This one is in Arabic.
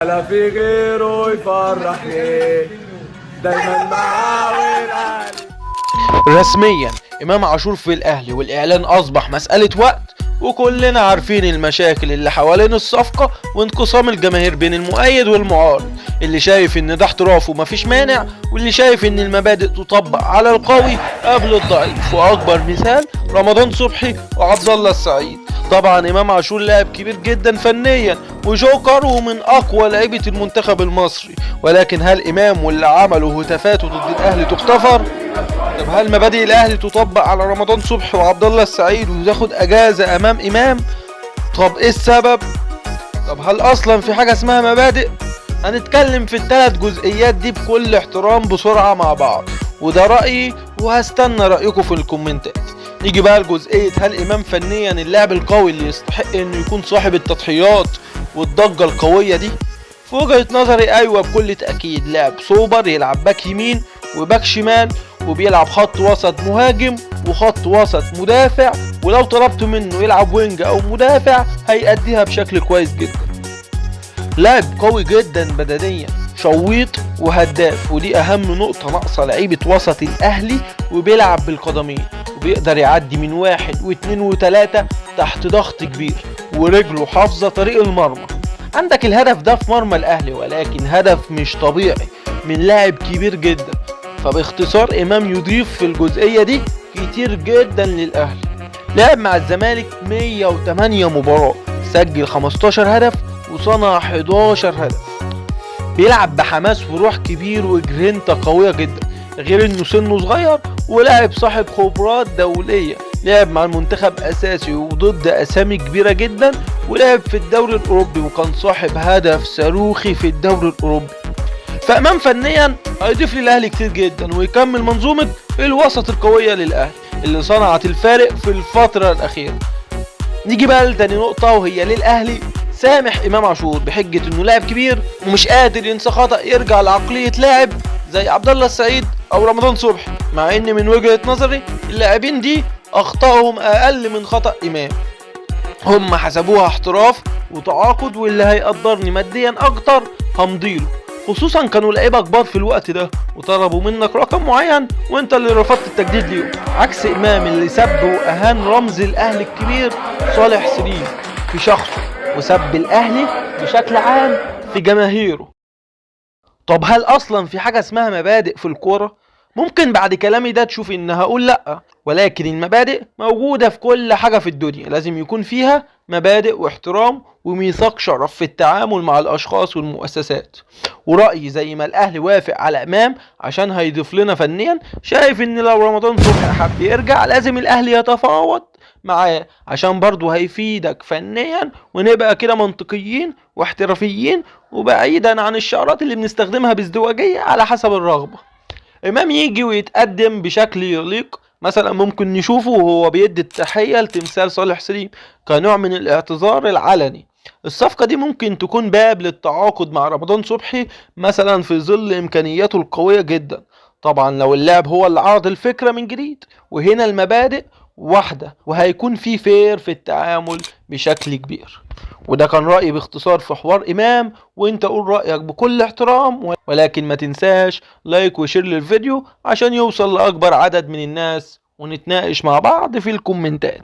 لا في غيره يفرحني دايما معاه والأهلي. رسميا امام عاشور في الاهلي، والاعلان اصبح مسألة وقت، وكلنا عارفين المشاكل اللي حوالين الصفقة وانقسام الجماهير بين المؤيد والمعارض، اللي شايف ان ده احتراف ومفيش مانع، واللي شايف ان المبادئ تطبق على القوي قبل الضعيف. واكبر مثال رمضان صبحي وعبد الله السعيد. طبعا امام عاشور لاعب كبير جدا فنيا وجوكر ومن اقوى لعيبة المنتخب المصري، ولكن هل امام واللي عمله هتافاته ضد الاهلي تغتفر؟ طب هل مبادئ الاهلي تطبق على رمضان صبحي وعبد الله السعيد وتاخد اجازة امام؟ طب ايه السبب؟ طب هل اصلا في حاجة اسمها مبادئ؟ هنتكلم في الثلاث جزئيات دي بكل احترام بسرعة مع بعض، وده رأيي وهستنى رأيكم في الكومنتات. نيجي بقى لجزئية هل امام فنيا اللاعب القوي اللي يستحق انه يكون صاحب التضحيات والضجة القوية دي؟ في وجهة نظري ايوه بكل تأكيد. لاعب سوبر يلعب باك يمين وباك شمال، وبيلعب خط وسط مهاجم وخط وسط مدافع، ولو طلبت منه يلعب وينج او مدافع هيأديها بشكل كويس جدا. لاعب قوي جدا بدنيا، شويط وهداف، ودي اهم نقطة ناقصة لعيبة وسط الاهلي، وبيلعب بالقدمين وبيقدر يعدي من 1 و2 و3 تحت ضغط كبير، ورجله حافظة طريق المرمى. عندك الهدف ده في مرمى الاهلي، ولكن هدف مش طبيعي من لاعب كبير جدا. فباختصار امام يضيف في الجزئية دي كتير جدا للاهلي. لعب مع الزمالك 108 مباراة، سجل 15 هدف وصنع 11 هدف. بيلعب بحماس وروح كبير وجرينتا قوية جدا، غير انه سنه صغير ولاعب صاحب خبرات دولية. لعب مع المنتخب اساسي وضد اسامي كبيرة جدا، ولعب في الدوري الاوروبي وكان صاحب هدف صاروخي في الدوري الاوروبي. فامام فنيا هيضيف للاهلي كتير جدا، ويكمل منظومة الوسط القوية للاهلي اللي صنعت الفارق في الفترة الاخيرة. نيجي بقى لتاني نقطة، وهي ليه الاهلي سامح امام عاشور بحجة انه لاعب كبير ومش قادر ينسى خطأ يرجع لعقلية لاعب زي عبد الله السعيد او رمضان صبحي، مع ان من وجهة نظري اللاعبين دي اخطائهم اقل من خطأ امام. هم حسبوها احتراف وتعاقد، واللي هيقدرني ماديا اكتر همضيله، خصوصا كانوا لعيبه كبار في الوقت ده وطلبوا منك رقم معين وانت اللي رفضت التجديد ليهم، عكس امام اللي سب واهان رمز الاهلي الكبير صالح سليم في شخصه، وسب الاهلي بشكل عام في جماهيره. طب هل اصلا في حاجه اسمها مبادئ في الكوره؟ ممكن بعد كلامي ده تشوف ان هقول لا، ولكن المبادئ موجودة في كل حاجة في الدنيا، لازم يكون فيها مبادئ واحترام وميثاق شرف في التعامل مع الاشخاص والمؤسسات. ورأيي زي ما الاهلي وافق على امام عشان هيضيف لنا فنيا، شايف ان لو رمضان صبحي حب يرجع لازم الاهلي يتفاوض معاه عشان برضه هيفيدك فنيا، ونبقى كده منطقيين واحترافيين وبعيدا عن الشعارات اللي بنستخدمها بازدواجية على حسب الرغبة. امام يجي ويتقدم بشكل يليق، مثلا ممكن نشوفه وهو بيدي التحية لتمثال صالح سليم كنوع من الاعتذار العلني. الصفقة دي ممكن تكون باب للتعاقد مع رمضان صبحي مثلا في ظل امكانياته القوية جدا، طبعا لو اللاعب هو اللي عرض الفكرة من جديد. وهنا المبادئ واحدة وهيكون في فير في التعامل بشكل كبير. وده كان رأيي باختصار في حوار امام، وانت قول رأيك بكل احترام، ولكن ما تنساش لايك وشير للفيديو عشان يوصل لأكبر عدد من الناس، ونتناقش مع بعض في الكومنتات.